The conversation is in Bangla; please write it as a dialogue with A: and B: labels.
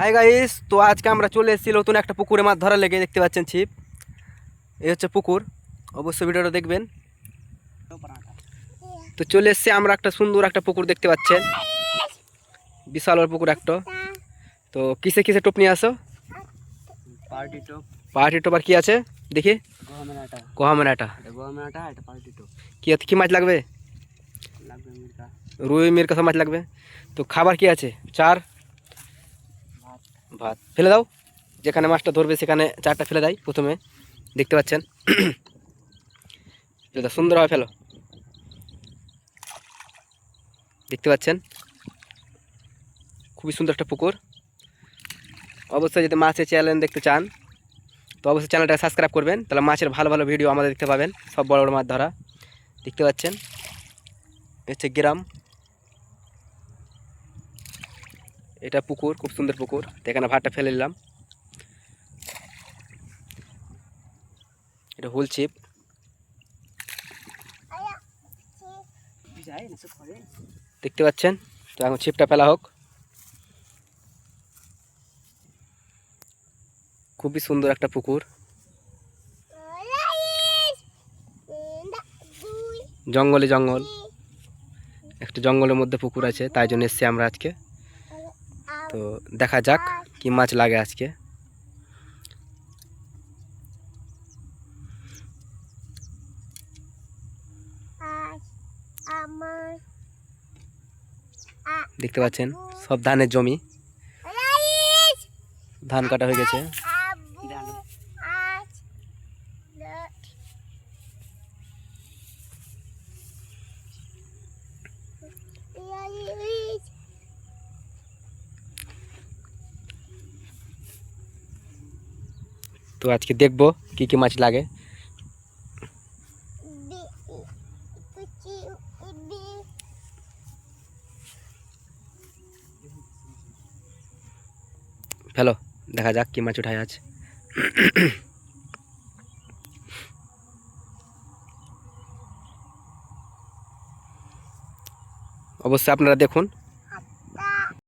A: হাই গাইস, তো আজকে আমরা চলে এসেছি নতুন একটা পুকুরে মাছ ধরা লেগে। দেখতে পাচ্ছেন ছিপ, এই হচ্ছে পুকুর। অবশ্যই ভিডিওটা দেখবেন। তো চলে এসেছি আমরা একটা সুন্দর একটা পুকুর, দেখতে পাচ্ছেন বিশাল বড় পুকুর একটা। তো কিসে কিসে টোপ নিয়ে আসো? পার্টি টোপ আর কি আছে দেখি? গহমের আটা। কি কি মাছ লাগবে? রুই মিরকা সব মাছ লাগবে। তো খাবার কি আছে? চার ভাত ফেলে দাও, যেখানে মাছটা ধরবে সেখানে চারটা ফেলে দেয় প্রথমে। দেখতে পাচ্ছেন ফেলে দাও, সুন্দরভাবে ফেলো। দেখতে পাচ্ছেন খুবই সুন্দর একটা পুকুর। অবশ্যই যদি মাছের চ্যানেল দেখতে চান তো অবশ্যই চ্যানেলটা সাবস্ক্রাইব করবেন, তাহলে মাছের ভালো ভালো ভিডিও আমাদের দেখতে পাবেন, সব বড় বড় মাছ ধরা। দেখতে পাচ্ছেন হচ্ছে গ্রাম, এটা পুকুর, খুব সুন্দর পুকুর। তো এখানে ভাতটা ফেলে নিলাম। এটা হুল ছিপ, দেখতে পাচ্ছেন। তো এখন ছিপটা ফেলা হোক। খুবই সুন্দর একটা পুকুর, জঙ্গলে জঙ্গল, একটা জঙ্গলের মধ্যে পুকুর আছে, তাই জন্য এসছি আমরা আজকে। তো দেখা যাক কি মাছ লাগে আজকে। দেখতে পাচ্ছেন সব ধানের জমি, ধান কাটা হয়ে গেছে। তো আজকে দেখবো কি কি মাছ লাগে। ফেলো, দেখা যাক কি মাছ উঠায় আজ। অবশ্যই আপনারা দেখুন